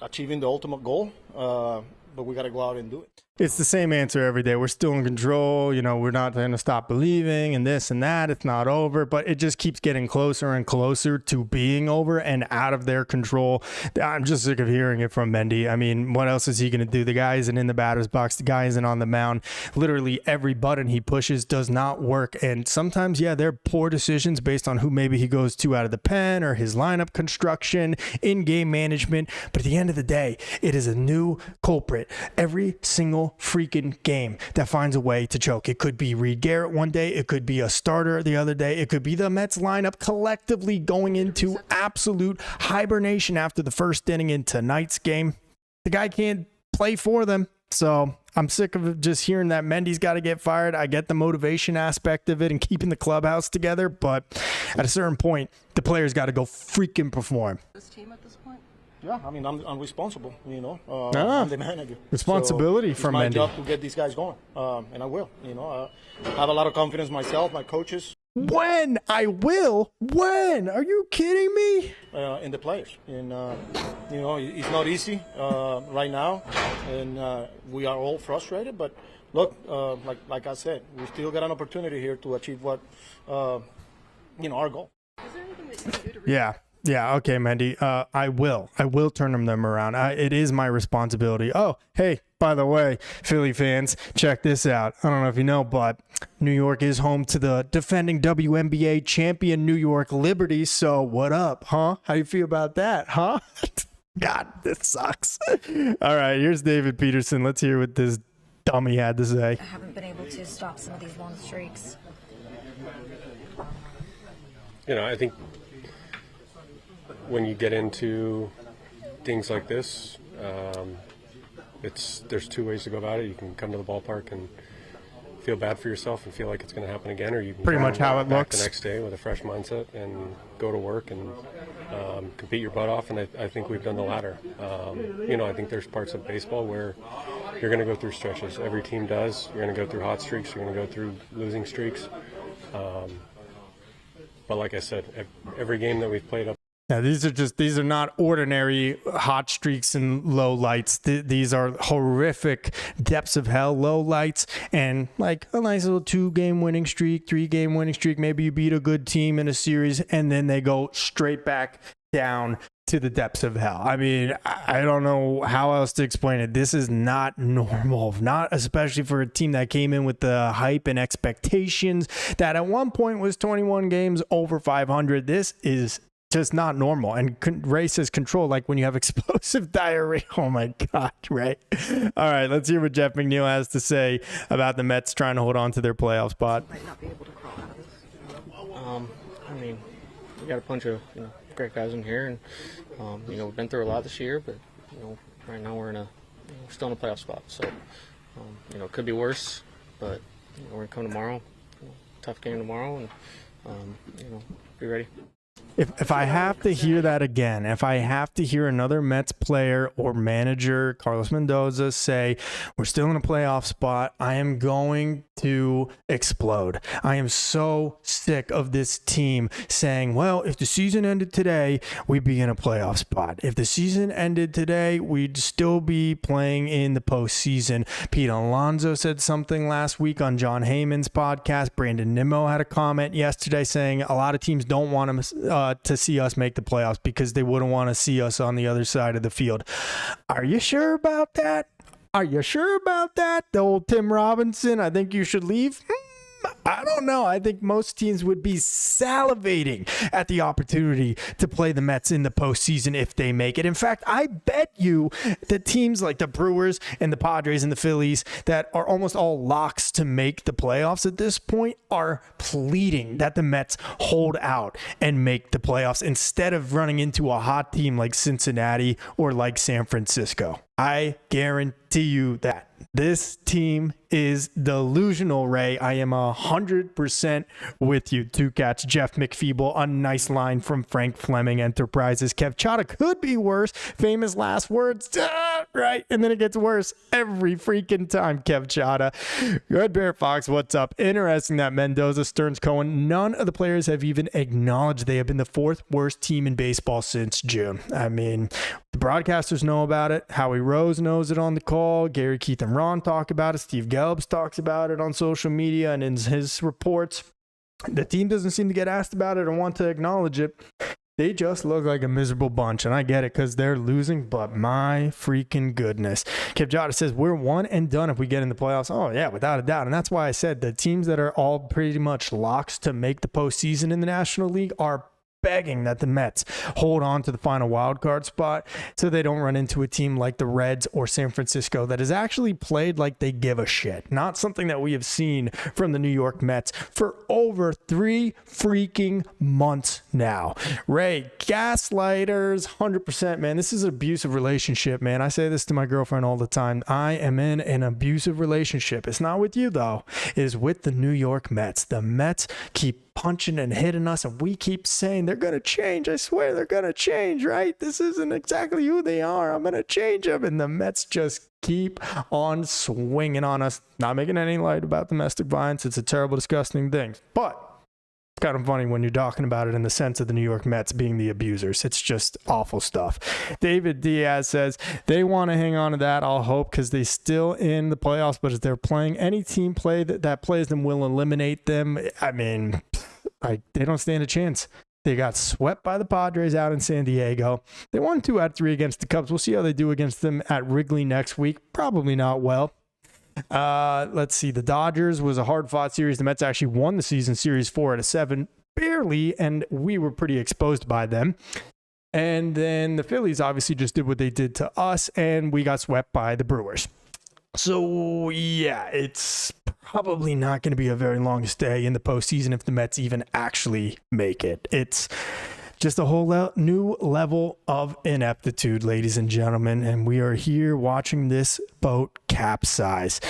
achieving the ultimate goal, but we got to go out and do it. It's the same answer every day. We're still in control. We're not going to stop believing and this and that. It's not over, but it just keeps getting closer and closer to being over and out of their control. I'm just sick of hearing it from Mendy. I mean, what else is he going to do? The guy isn't in the batter's box. The guy isn't on the mound. Literally every button he pushes does not work. And sometimes, yeah, they're poor decisions based on who maybe he goes to out of the pen or his lineup construction, in-game management. But at the end of the day, it is a new culprit every single freaking game that finds a way to choke. It could be Reed Garrett one day. It could be a starter the other day. It could be the Mets lineup collectively going into absolute hibernation after the first inning in tonight's game. The guy can't play for them. So I'm sick of just hearing that Mendy's got to get fired. I get the motivation aspect of it and keeping the clubhouse together, but at a certain point, the players got to go freaking perform. This team at this point? Yeah, I mean, I'm responsible, I'm the manager. Responsibility so from Mendy. It's my job to get these guys going, and I will, I have a lot of confidence in myself, my coaches. When? I will? When? Are you kidding me? In the players. And, it's not easy right now, and we are all frustrated, but look, like I said, we still got an opportunity here to achieve what, our goal. Is there anything that you can do to Yeah, okay, Mendy. I will turn them around. It is my responsibility. Oh, hey, by the way, Philly fans, check this out. I don't know if you know, but New York is home to the defending WNBA champion New York Liberty. So what up, huh? How you feel about that, huh? God, this sucks. All right, here's David Peterson. Let's hear what this dummy had to say. I haven't been able to stop some of these long streaks. I think when you get into things like this, there's 2 ways to go about it. You can come to the ballpark and feel bad for yourself and feel like it's going to happen again, or you can pretty much how it back looks the next day with a fresh mindset and go to work and compete your butt off. And I think we've done the latter. I think there's parts of baseball where you're going to go through stretches. Every team does. You're going to go through hot streaks. You're going to go through losing streaks. But like I said, every game that we've played up. Now, these are not ordinary hot streaks and low lights. These are horrific depths of hell low lights, and like a nice little 2-game winning streak, 3-game winning streak. Maybe you beat a good team in a series, and then they go straight back down to the depths of hell. I mean, I don't know how else to explain it. This is not normal, not especially for a team that came in with the hype and expectations that at one point was 21 games over 500. This is just not normal. And Ray says control, like when you have explosive diarrhea. Oh my God, Ray. All right, let's hear what Jeff McNeil has to say about the Mets trying to hold on to their playoff spot. Might not be able to crawl out of this. I mean, we got a bunch of great guys in here, and we've been through a lot this year, but right now we're still in a playoff spot. So it could be worse, but we're gonna come tomorrow. Tough game tomorrow, and be ready. If I have to hear that again, if I have to hear another Mets player or manager, Carlos Mendoza, say, we're still in a playoff spot, I am going to explode. I am so sick of this team saying, well, if the season ended today, we'd be in a playoff spot. If the season ended today, we'd still be playing in the postseason. Pete Alonso said something last week on John Heyman's podcast. Brandon Nimmo had a comment yesterday saying a lot of teams don't want to see us make the playoffs because they wouldn't want to see us on the other side of the field. Are you sure about that? Are you sure about that? The old Tim Robinson, I think you should leave. I don't know. I think most teams would be salivating at the opportunity to play the Mets in the postseason if they make it. In fact, I bet you that teams like the Brewers and the Padres and the Phillies that are almost all locks to make the playoffs at this point are pleading that the Mets hold out and make the playoffs instead of running into a hot team like Cincinnati or like San Francisco. I guarantee you that. This team is delusional, Ray. I am 100% with you. Two Cats, Jeff McFeeble, a nice line from Frank Fleming Enterprises. Kev Chata could be worse. Famous last words, right? And then it gets worse every freaking time, Kev Chata. Red Bear Fox, what's up? Interesting that Mendoza, Stearns, Cohen, none of the players have even acknowledged they have been the 4th worst team in baseball since June. I mean, the broadcasters know about it. Howie Rose knows it on the call. Gary, Keith, and Ron talk about it. Steve Gelbs talks about it on social media and in his reports. The team doesn't seem to get asked about it or want to acknowledge it. They just look like a miserable bunch, and I get it because they're losing, but my freaking goodness. Kev Jota says, we're one and done if we get in the playoffs. Oh, yeah, without a doubt. And that's why I said the teams that are all pretty much locks to make the postseason in the National League are begging that the Mets hold on to the final wild card spot so they don't run into a team like the Reds or San Francisco that has actually played like they give a shit. Not something that we have seen from the New York Mets for over 3 freaking months now. Ray, gaslighters, 100%, man. This is an abusive relationship, man. I say this to my girlfriend all the time. I am in an abusive relationship. It's not with you, though. It is with the New York Mets. The Mets keep punching and hitting us, and we keep saying they're going to change. I swear they're going to change, right? This isn't exactly who they are. I'm going to change them. And the Mets just keep on swinging on us. Not making any light about domestic violence. It's a terrible, disgusting thing. But it's kind of funny when you're talking about it in the sense of the New York Mets being the abusers. It's just awful stuff. David Diaz says they want to hang on to that, I'll hope, because they're still in the playoffs. But if they're playing any team play that plays them will eliminate them. I mean, they don't stand a chance. They got swept by the Padres out in San Diego. They won 2 out of 3 against the Cubs. We'll see how they do against them at Wrigley next week. Probably not well. Let's see. The Dodgers was a hard-fought series. The Mets actually won the season series 4 out of 7, barely, and we were pretty exposed by them. And then the Phillies obviously just did what they did to us, and we got swept by the Brewers. So, yeah, it's probably not going to be a very long stay in the postseason if the Mets even actually make it. It's just a whole new level of ineptitude, ladies and gentlemen, and we are here watching this boat capsize.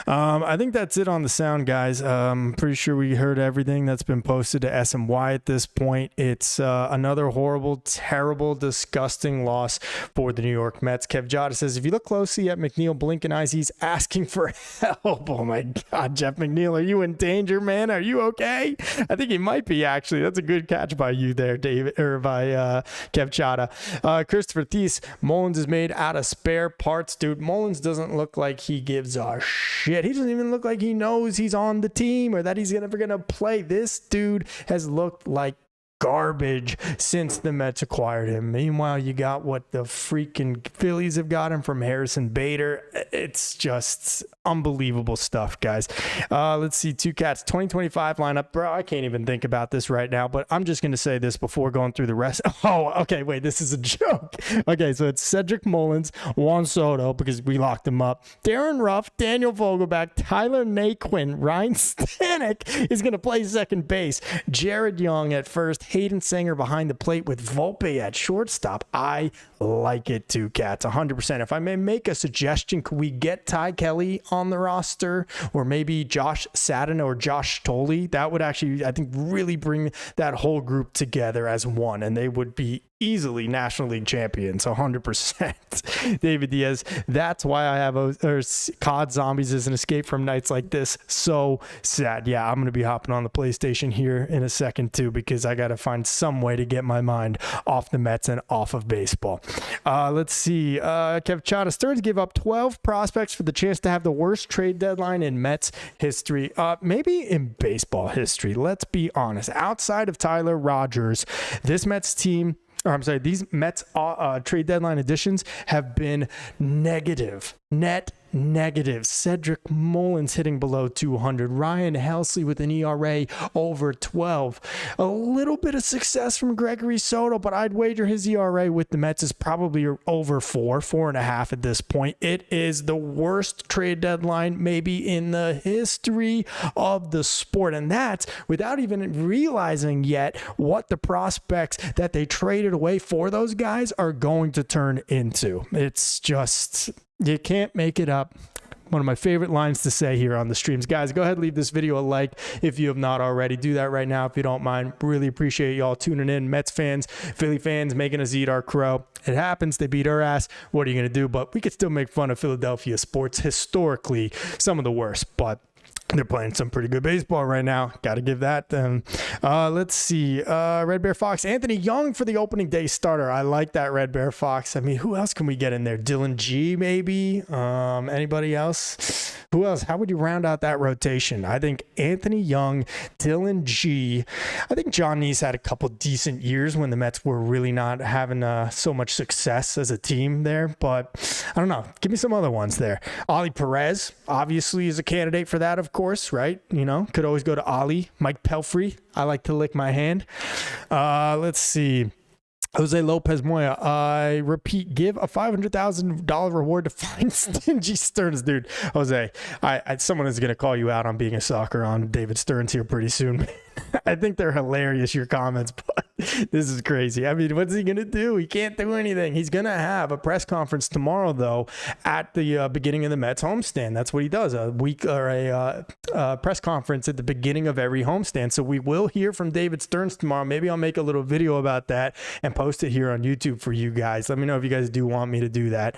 I think that's it on the sound, guys. I'm pretty sure we heard everything that's been posted to SMY at this point. It's another horrible, terrible, disgusting loss for the New York Mets. Kev Jada says, if you look closely at McNeil blinking eyes, he's asking for help. Oh my God, Jeff McNeil, are you in danger, man? Are you okay? I think he might be, actually. That's a good catch by you there, David, or by Kev Chada. Christopher Thies, Mullins is made out of spare parts. Dude, Mullins doesn't look like he gives a shit. He doesn't even look like he knows he's on the team or that he's ever going to play. This dude has looked like garbage since the Mets acquired him. Meanwhile, you got what the freaking Phillies have got him from Harrison Bader. It's just unbelievable stuff, guys. Let's see, Two Cats 2025 lineup. Bro, I can't even think about this right now, but I'm just going to say this before going through the rest. Oh, okay, wait, this is a joke. Okay, so it's Cedric Mullins, Juan Soto, because we locked him up, Darren Ruff, Daniel Vogelback, Tyler Naquin, Ryan Stanek is going to play second base, Jared Young at first, Hayden Sanger behind the plate with Volpe at shortstop. I like it, Two Cats, 100%. If I may make a suggestion, could we get Ty Kelly on the roster, or maybe Josh Sadden or Josh Tolley? That would actually, I think, really bring that whole group together as one, and they would be easily National League champions, 100%. David Diaz, that's why I have COD Zombies as an escape from nights like this. So sad. Yeah, I'm going to be hopping on the PlayStation here in a second too, because I got to find some way to get my mind off the Mets and off of baseball. Let's see. Kev Chada, Stearns gave up 12 prospects for the chance to have the worst trade deadline in Mets history. Maybe in baseball history. Let's be honest. Outside of Tyler Rogers, this Mets team, these Mets trade deadline additions have been negative, net negative. Cedric Mullins hitting below 200. Ryan Helsley with an ERA over 12. A little bit of success from Gregory Soto, but I'd wager his ERA with the Mets is probably over 4.5 at this point. It is the worst trade deadline maybe in the history of the sport, and that's without even realizing yet what the prospects that they traded away for those guys are going to turn into. It's just, you can't make it up. One of my favorite lines to say here on the streams. Guys, go ahead and leave this video a like if you have not already. Do that right now if you don't mind. Really appreciate y'all tuning in. Mets fans, Philly fans, making us eat our crow. It happens. They beat our ass. What are you going to do? But we could still make fun of Philadelphia sports. Historically, some of the worst. But they're playing some pretty good baseball right now. Got to give that them. Let's see. Red Bear Fox. Anthony Young for the opening day starter. I like that, Red Bear Fox. I mean, who else can we get in there? Dylan G, maybe? Anybody else? Who else? How would you round out that rotation? I think Anthony Young, Dylan G. I think John Neese had a couple decent years when the Mets were really not having so much success as a team there. But I don't know. Give me some other ones there. Ollie Perez, obviously, is a candidate for that, of course, right? You know, could always go to Ollie. Mike Pelfrey, I like to lick my hand. Let's see. Jose Lopez Moya, I repeat, give a $500,000 reward to find stingy Stearns, dude. Jose, someone is going to call you out on being a sucker on David Stearns here pretty soon. I think they're hilarious, your comments, but this is crazy. I mean, what's he going to do? He can't do anything. He's going to have a press conference tomorrow, though, at the beginning of the Mets homestand. That's what he does, a press conference at the beginning of every homestand. So we will hear from David Stearns tomorrow. Maybe I'll make a little video about that and post it here on YouTube for you guys. Let me know if you guys do want me to do that.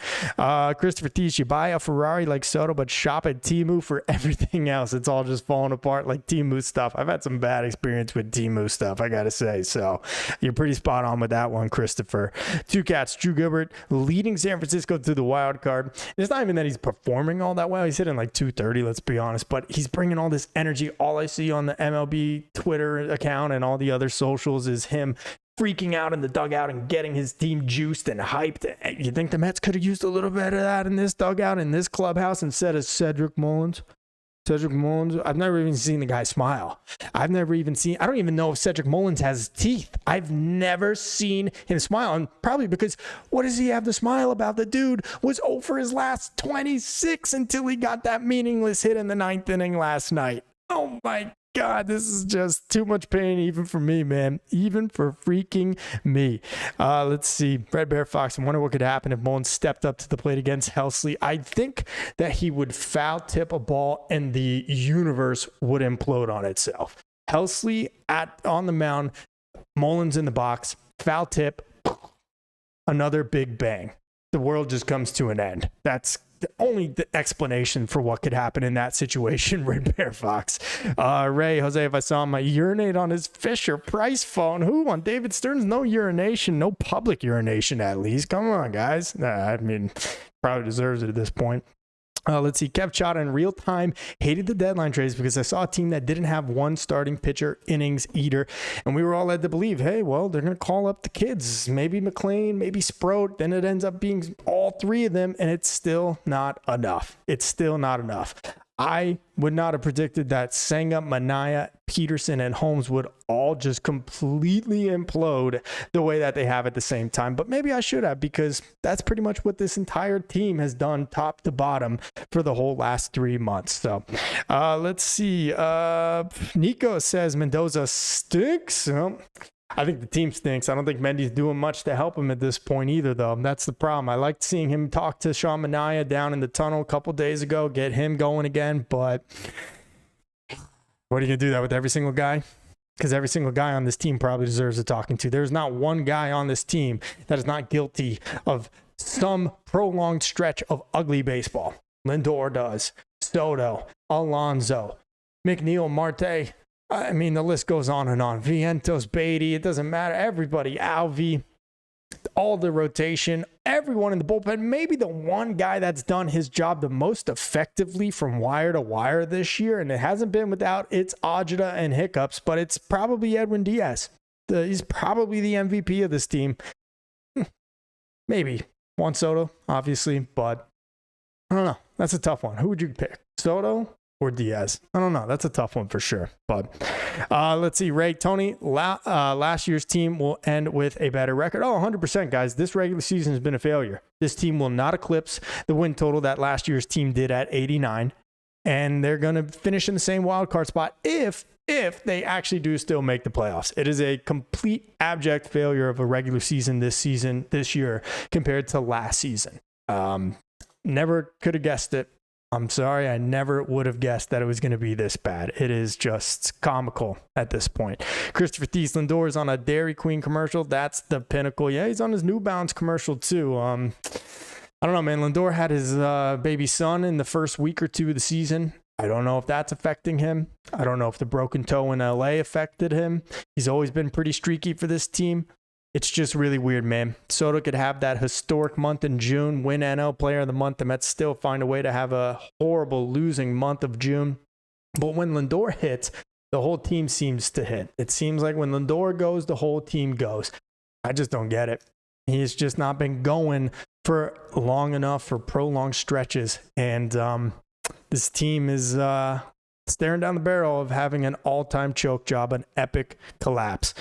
Christopher Thies, you buy a Ferrari like Soto, but shop at Temu for everything else. It's all just falling apart like Temu stuff. I've had some bad experience with Temu stuff, I gotta say. So you're pretty spot on with that one, Christopher. Two Cats, Drew Gilbert leading San Francisco to the wild card. It's not even that he's performing all that well. He's hitting like 230, let's be honest, but he's bringing all this energy. All I see on the MLB Twitter account and all the other socials is him freaking out in the dugout and getting his team juiced and hyped. You think the Mets could have used a little bit of that in this dugout, in this clubhouse, instead of Cedric Mullins? Cedric Mullins, I've never even seen the guy smile. I don't even know if Cedric Mullins has teeth. I've never seen him smile. And probably because, what does he have to smile about? The dude was 0 for his last 26 until he got that meaningless hit in the 9th inning last night. Oh my God, this is just too much pain even for me, man. Even for freaking me. Let's see. Red Bear Fox, I wonder what could happen if Mullins stepped up to the plate against Helsley. I think that he would foul tip a ball and the universe would implode on itself. Helsley on the mound, Mullins in the box, foul tip, another big bang. The world just comes to an end. That's only the explanation for what could happen in that situation. Red Bear Fox. Ray, Jose, if I saw him, I urinate on his Fisher Price phone. Who? On David Stearns? No urination. No public urination, at least. Come on, guys. I mean, probably deserves it at this point. Let's see. Kev Chada in real time hated the deadline trades because I saw a team that didn't have one starting pitcher, innings eater, and we were all led to believe, hey, well, they're going to call up the kids. Maybe McLean, maybe Sproat. Then it ends up being all three of them, and it's still not enough. It's still not enough. I would not have predicted that Senga, Manaea, Peterson, and Holmes would all just completely implode the way that they have at the same time. But maybe I should have, because that's pretty much what this entire team has done top to bottom for the whole last 3 months. So let's see. Nico says Mendoza stinks. I think the team stinks. I don't think Mendy's doing much to help him at this point either, though. That's the problem. I liked seeing him talk to Sean Manaea down in the tunnel a couple days ago, get him going again. But what are you going to do that with every single guy? Because every single guy on this team probably deserves a talking to. There's not one guy on this team that is not guilty of some prolonged stretch of ugly baseball. Lindor does. Soto, Alonso, McNeil, Marte. I mean, the list goes on and on. Vientos, Beatty, it doesn't matter. Everybody, Alvi, all the rotation, everyone in the bullpen. Maybe the one guy that's done his job the most effectively from wire to wire this year, and it hasn't been without its agita and hiccups, but it's probably Edwin Diaz. He's probably the MVP of this team. Maybe Juan Soto, obviously, but I don't know. That's a tough one. Who would you pick? Soto or Diaz? I don't know. That's a tough one for sure. But let's see. Ray, Tony, last year's team will end with a better record. Oh, 100%, guys. This regular season has been a failure. This team will not eclipse the win total that last year's team did at 89. And they're going to finish in the same wild card spot if they actually do still make the playoffs. It is a complete abject failure of a regular season this year compared to last season. Never could have guessed it. I'm sorry, I never would have guessed that it was going to be this bad. It is just comical at this point. Christopher Thies, Lindor is on a Dairy Queen commercial. That's the pinnacle. Yeah, he's on his New Balance commercial too. I don't know, man. Lindor had his baby son in the first week or two of the season. I don't know if that's affecting him. I don't know if the broken toe in LA affected him. He's always been pretty streaky for this team. It's just really weird, man. Soto could have that historic month in June, win NL Player of the Month, and Mets still find a way to have a horrible losing month of June. But when Lindor hits, the whole team seems to hit. It seems like when Lindor goes, the whole team goes. I just don't get it. He's just not been going for long enough for prolonged stretches. And this team is staring down the barrel of having an all-time choke job, an epic collapse.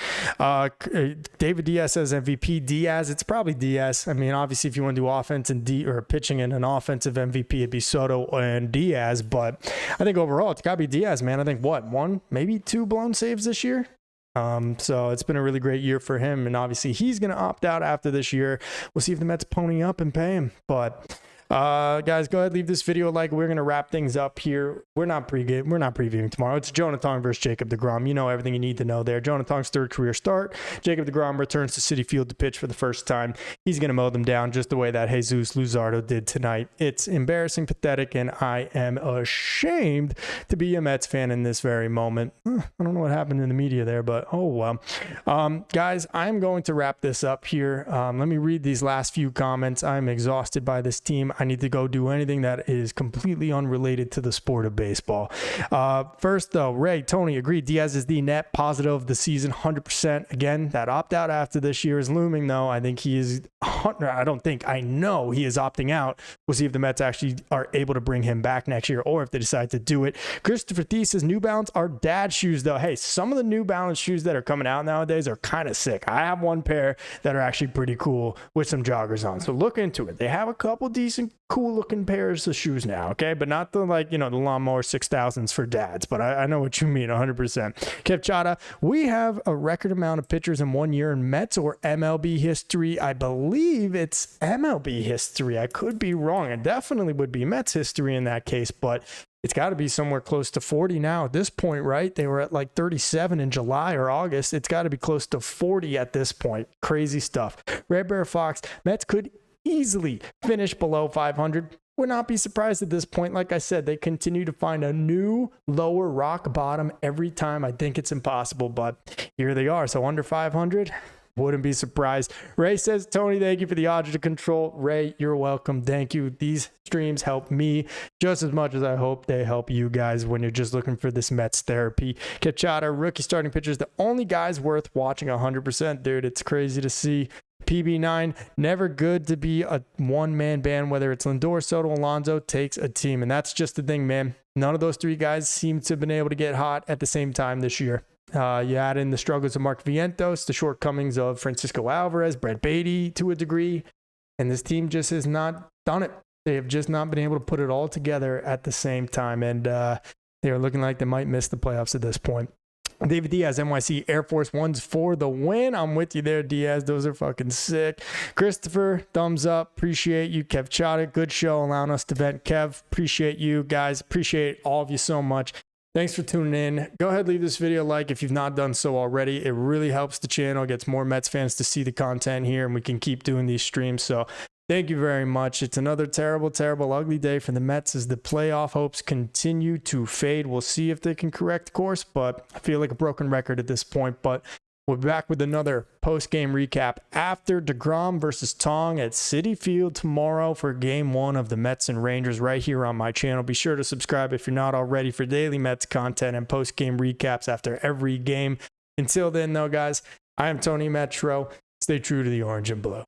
David Diaz says MVP. Diaz, it's probably Diaz. I mean, obviously, if you want to do offense and or pitching in an offensive MVP, it'd be Soto and Diaz. But I think overall, it's got to be Diaz, man. I think, one, maybe 2 blown saves this year? So it's been a really great year for him. And obviously, he's going to opt out after this year. We'll see if the Mets pony up and pay him. But guys, go ahead, leave this video a like. We're going to wrap things up here. We're not previewing tomorrow. It's Jonah Tong versus Jacob deGrom. You know everything you need to know there. Jonah Tong's third career start. Jacob deGrom returns to Citi Field to pitch for the first time. He's going to mow them down just the way that Jesus Luzardo did tonight. It's embarrassing, pathetic, and I am ashamed to be a Mets fan in this very moment. I don't know what happened in the media there, but oh well. Guys, I'm going to wrap this up here. Let me read these last few comments. I'm exhausted by this team. I need to go do anything that is completely unrelated to the sport of baseball. First, though, Ray, Tony, agreed. Diaz is the net positive of the season, 100%. Again, that opt-out after this year is looming, though. I think he is, I know he is opting out. We'll see if the Mets actually are able to bring him back next year or if they decide to do it. Christopher Thies says New Balance are dad shoes, though. Hey, some of the New Balance shoes that are coming out nowadays are kind of sick. I have one pair that are actually pretty cool with some joggers on. So look into it. They have a couple decent some cool looking pairs of shoes now, okay? But not the, like, you know, the lawnmower 6000s for dads, but I know what you mean 100%. Kev Chada, we have a record amount of pitchers in 1 year in Mets or MLB history. I believe it's MLB history. I could be wrong. It definitely would be Mets history in that case, but it's got to be somewhere close to 40 now at this point, right? They were at like 37 in July or August. It's got to be close to 40 at this point. Crazy stuff. Red Bear Fox, Mets could easily finish below 500. Would not be surprised at this point. Like I said, they continue to find a new lower rock bottom every time. I think it's impossible, but here they are. So under 500. Wouldn't be surprised. Ray says, Tony, thank you for the audio control. Ray, you're welcome. Thank you. These streams help me just as much as I hope they help you guys when you're just looking for this Mets therapy. Kachada, rookie starting pitchers, the only guys worth watching 100%. Dude, it's crazy to see. PB9, never good to be a one-man band, whether it's Lindor, Soto, Alonso, takes a team. And that's just the thing, man. None of those three guys seem to have been able to get hot at the same time this year. You add in the struggles of Mark Vientos, the shortcomings of Francisco Alvarez, Brett Beatty to a degree, and this team just has not done it. They have just not been able to put it all together at the same time, and they're looking like they might miss the playoffs at this point. David Diaz, NYC Air Force Ones for the win. I'm with you there, Diaz. Those are fucking sick. Christopher, thumbs up. Appreciate you. Kev Chada, good show, allowing us to vent. Kev, appreciate you guys. Appreciate all of you so much. Thanks for tuning in. Go ahead, leave this video a like if you've not done so already. It really helps the channel, gets more Mets fans to see the content here, and we can keep doing these streams. So thank you very much. It's another terrible, terrible, ugly day for the Mets as the playoff hopes continue to fade. We'll see if they can correct course, but I feel like a broken record at this point. But we'll be back with another post-game recap after DeGrom versus Tong at Citi Field tomorrow for Game 1 of the Mets and Rangers right here on my channel. Be sure to subscribe if you're not already for daily Mets content and post-game recaps after every game. Until then, though, guys, I am Tony Metro. Stay true to the orange and blue.